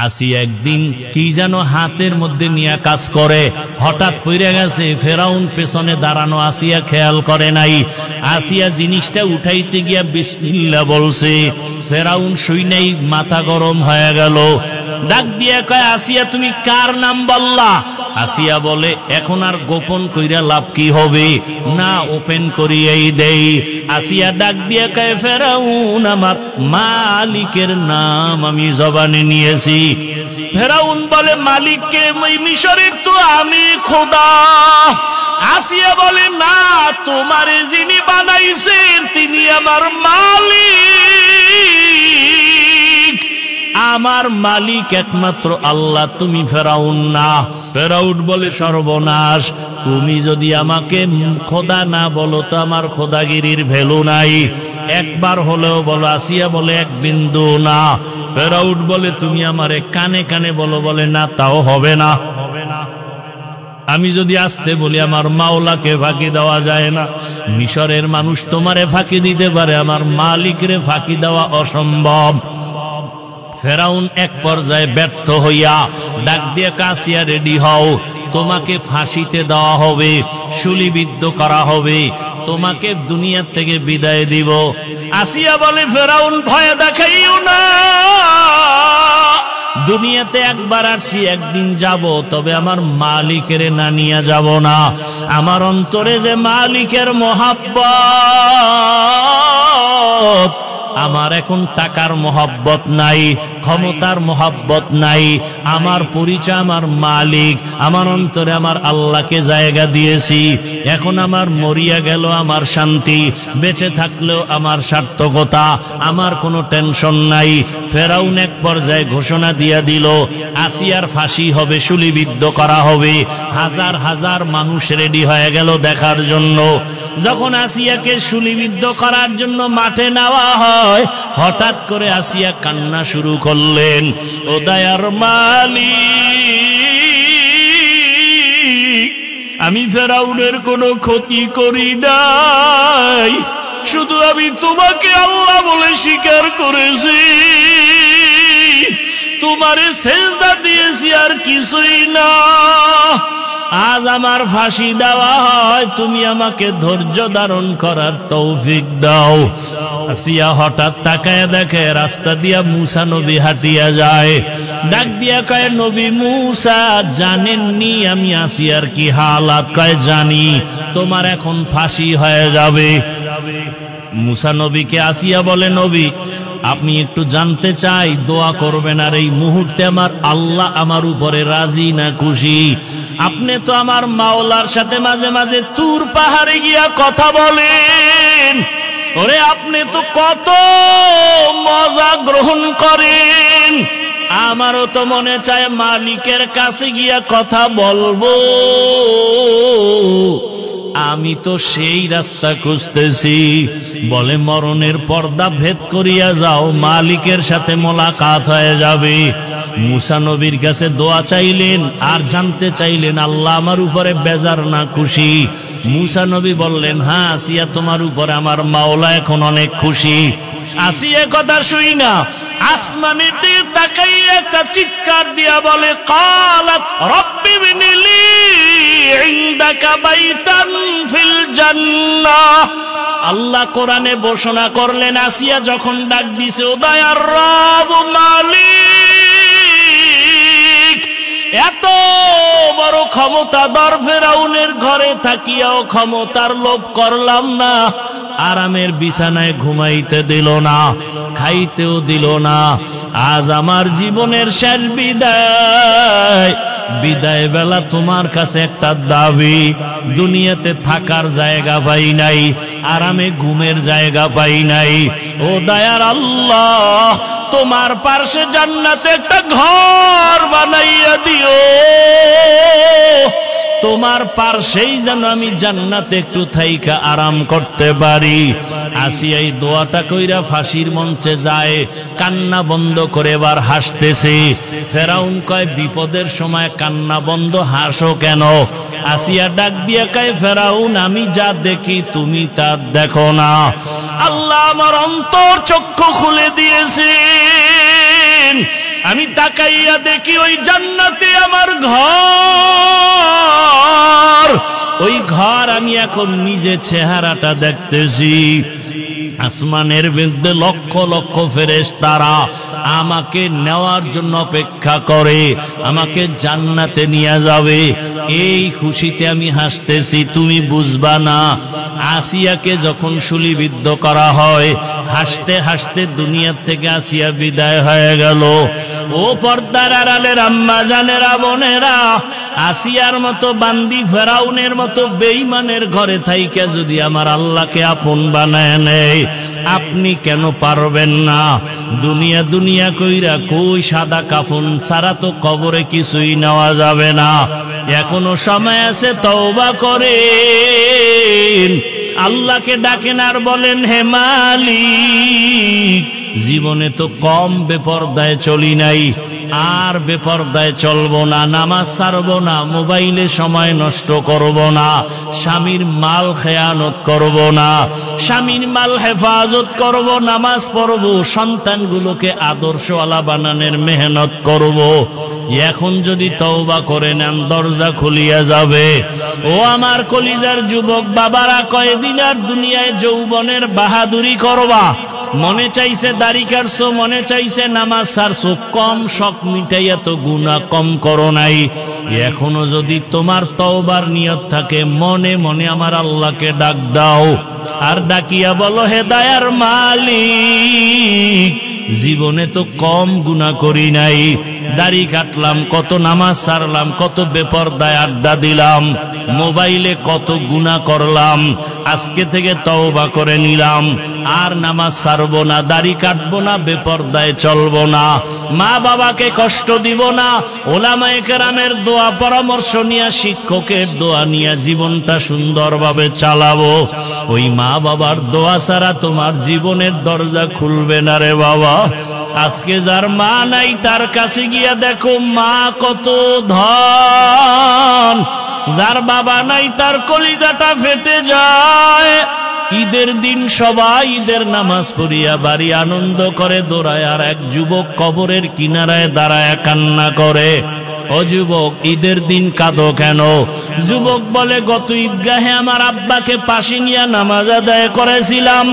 আসিয়া একদিন কি যেন হাতের মধ্যে নিয়ে কাজ করে, হঠাৎ পড়ে গেছে। ফেরাউন পেছনে দাঁড়ানো, আসিয়া খেয়াল করে নাই। আসিয়া জিনিসটা উঠাইতে গিয়া বিসমিল্লাহ বলছে। ফেরাউন শুই নাই, মাথা গরম হয়ে গেল। ডাক দিয়া কয়, আসিয়া তুমি কার নাম বললা? আসিয়া বলে, এখন আর গোপন কইরা লাভ কি হবে, না ওপেন করিয়াই দেই। আসিয়া ডাক দিয়া কয়, ফেরাউন আমার মালিকের নাম আমি জবানে নিয়েছি। ফেরাউন বলে, মালিককে? মিশরের তো আমি খোদা। আসিয়া বলে, না, তোমারে যিনি বানাইছেন তিনি আমার মালিক। আমার মালিক একমাত্র আল্লাহ, তুমি ফেরাউন না। ফেরাউন বলে, সর্বনাশ, তুমি যদি আমাকে খোদা না বলো তো আমার খোদাগিরির ভ্যালু নাই। একবার হলেও বলো। আসিয়া বলে, এক বিন্দু না। ফেরাউন বলে, তুমি আমারে কানে কানে বলো। বলে, না, তাও হবে না। আমি যদি আসতে বলি আমার মাওলাকে ফাঁকি দেওয়া যায় না। মিশরের মানুষ তোমারে ফাঁকি দিতে পারে, আমার মালিকরে ফাঁকি দেওয়া অসম্ভব। ফেরাউন এক পর্যায়ে ব্যর্থ হইয়া ডাক দিয়ে, আসিয়া রেডি হও, তোমাকে ফাঁসিতে দেওয়া হবে, শুলিবিদ্ধ করা হবে, তোমাকে দুনিয়া থেকে বিদায় দিব। আসিয়া বলে, ফেরাউন ভয় দেখাইও না, দুনিয়াতে একবার আসছি, একদিন যাব, তবে আমার মালিকের না নিয়ে যাব না। আমার অন্তরে যে মালিকের মহব্বত, আমার এখন টাকার মহব্বত নাই, ক্ষমতার মহব্বত নাই। আমার পরিচয় আমার মালিক, আমার অন্তরে আমার আল্লাহকে জায়গা দিয়েছি। এখন আমার মরিয়া গেল আমার শান্তি, বেঁচে থাকলেও আমার সার্থকতা, আমার কোনো টেনশন নাই। ফেরাউন এক পর্যায়ে ঘোষণা দিয়া দিল, আসিয়ার ফাঁসি হবে, শুলিবিদ্ধ করা হবে। হাজার হাজার মানুষ রেডি হয়ে গেল দেখার জন্য। যখন আসিয়াকে শুলিবিদ্ধ করার জন্য মাঠে নেওয়া হয়, হঠাৎ করে আসিয়া কান্না শুরু করলেন। ও দয়ার মালিক, আমি ফেরাউনের কোনো ক্ষতি করি নাই, শুধু আমি তোমাকে আল্লাহ বলে স্বীকার করেছি, তোমারে সেজদা দিয়েছি, আর কিছুই না। আজ আমার ফাঁসি দেওয়া হয়, তুমি আমাকে ধৈর্য ধারণ করার তৌফিক দাও। আসিয়া হঠাৎ তাকায় দেখে রাস্তা দিয়া মুসা নবী হাঁটিয়া যায়। ডাক দিয়া কয়, নবী মুসা, জানেননি আমি আসিয়ার কি হালাত? কয়, জানি, তোমার এখন ফাঁসি হয়ে যাবে। মুসা নবীকে আসিয়া বলে, নবী আপনি একটু জানতে চাই, দোয়া করবেন, আর এই মুহূর্তে আমার আল্লাহ আমার উপরে রাজি না খুশি? আপনি তো আমার মাওলার সাথে মাঝে মাঝে তুর পাহাড়ে গিয়া কথা বলেন, ওরে আপনি তো কত মজা গ্রহণ করেন। আমারও তো মনে চায় মালিকের কাছে গিয়া কথা বলবো। আমি তো সেই রাস্তা খুঁজতেছি। বলে, মরণের পর্দা ভেদ করিয়া যাও, মালিকের সাথে মোলাকাত হয়ে যাবে। মুসা নবীর কাছে দোয়া চাইলেন আর জানতে চাইলেন আল্লাহ আমার উপরে বেজার না খুশি? মুসা নবী বললেন, হ্যাঁ আসিয়া, তোমার উপরে আমার মাওলা এখন অনেক খুশি। আসিয়া কথা শুই না আসমানের দিকে তাকাইয়া একটা চিৎকার দিয়া বলে, কালাত রব্বি বিনিলি ইনদাকা বাইতান ফিল জান্নাহ। আল্লাহ কোরআনে ঘোষণা করলেন, আসিয়া যখন ডাক দিছে, ও দয়ার রব মালিক, এত বড় ক্ষমতাধর ফেরাউনের ঘরে থাকিয়াও ক্ষমতার লোভ করলাম না, আরামের বিছানায় ঘুমাইতে দিল না, খাইতেও দিল না। আজ আমার জীবনের শেষ বিদায়, বিদায় বেলা তোমার কাছে একটা দাবি, দুনিয়াতে থাকার জায়গা পাই নাই, আরামে ঘুমের জায়গা পাই নাই। ও দয়ার আল্লাহ, তোমার পার্শ্বে জান্নাতে একটা ঘর বানাইয়া দিও, তোমার পার্শ্বেই যেন আমি জান্নাতে একটু থাইকা আরাম করতে পারি। আসিয়া এই দোয়াটা কইরা ফাঁসির মঞ্চে যায়, কান্না বন্ধ করে এবার হাসতেছে। ফেরাউন কয়, বিপদের সময় কান্না বন্ধ, হাসো কেন? আসিয়া ডাক দিয়া কয়, ফেরাউন আমি যা দেখি তুমি তা দেখো না। আল্লাহ আমার অন্তর চক্ষু খুলে দিয়েছেন, আমি তাকাইয়া দেখি ওই জান্নাতে আমার ঘর, ওই ঘর আমি এখন নিজে চেহারাটা দেখতেছি। আসমানের মধ্যে লক্ষ লক্ষ ফেরেশতারা আমাকে নেওয়ার জন্য অপেক্ষা করে, আমাকে জান্নাতে নিয়ে যাবে। এই খুশিতে আমি হাসতেছি, তুমি বুঝবা না। আসিয়াকে যখন শুলিবিদ্ধ করা হয়, হাসতে হাসতে দুনিয়ার থেকে আসিয়া বিদায় হয়ে গেল। ও পর্দার আড়ালের আম্মা জানেরা, বোনেরা, আসিয়ার মতো বান্দি, ফেরাউনের মতো বেঈমানের ঘরে থাইকা যদি আমার আল্লাহকে আপন বানায় নেয়, আপনি কেন পারবেন না? দুনিয়া দুনিয়া কইরা কই সাদা কাফন ছাড়া তো কবরে কিছুই নেওয়া যাবে না। এখনো সময় আছে, তওবা করেন, আল্লাহকে ডাকেন আর বলেন, হে মালিক, জীবনে তো কম বেপরদায় চলি নাই, আর বেপরদায় চলবো না, নামাজ ছাড়বো না, মোবাইলে সময় নষ্ট করব না, স্বামীর মাল খেয়ানত করব না, স্বামীর মাল হেফাজত করব, নামাজ পড়ব, সন্তানগুলোকে আদর্শওয়ালা বানানোর মেহনত করব। এখন যদি তওবা করে নেন, দরজা খুলিয়া যাবে। ও আমার কলিজার যুবক বাবারা, কয়দিন আর দুনিয়ায় যৌবনের বাহাদুরি করবা? মনে চাইছে দাড়ি কাটছো, মনে চাইছে নামাজ ছাড়ছো, কম শখ মিটাইয়া তো গুনাহ কম করো নাই। এখনো যদি তোমার তওবার নিয়ত থাকে, মনে মনে আমার আল্লাহকে ডাক দাও, আর ডাকিয়া বলো, হে দয়ার মালিক, জীবনে তো কম গুনাহ করি নাই, দাড়ি কাটলাম, কত নামাজ ছাড়লাম, কত বেপরদায় আড্ডা দিলাম, মোবাইলে কত গুনাহ করলাম, আজকে থেকে তওবা করে নিলাম, আর নামাজ ছাড়বো না, দাড়ি কাটবো না, বেপরদায় চলবো না, মা বাবাকে কষ্ট দিব না, ওলামায়ে কেরামের দোয়া পরামর্শ নিয়ে, শিক্ষকের দোয়া নিয়ে জীবনটা সুন্দরভাবে চালাবো। ওই মা বাবার দোয়া ছাড়া তোমার জীবনের দরজা খুলবে না রে বাবা। আজকে যার মা নাই, তার কাছে গিয়া দেখো মা কত ধন। যার বাবা নাই, তার কলিজাটা ফেটে যায়। ঈদের দিন সবাই ঈদের নামাজ পড়িয়া বাড়ি আনন্দ করে দৌড়ায়, আর এক যুবক কবরের কিনারায় দাঁড়ায় কান্না করে। ও যুবক, ঈদের দিন কাঁদো কেন? যুবক বলে, গত ঈদগাহে আমার আব্বাকে পাশে নিয়ে নামাজ আদায় করেছিলাম।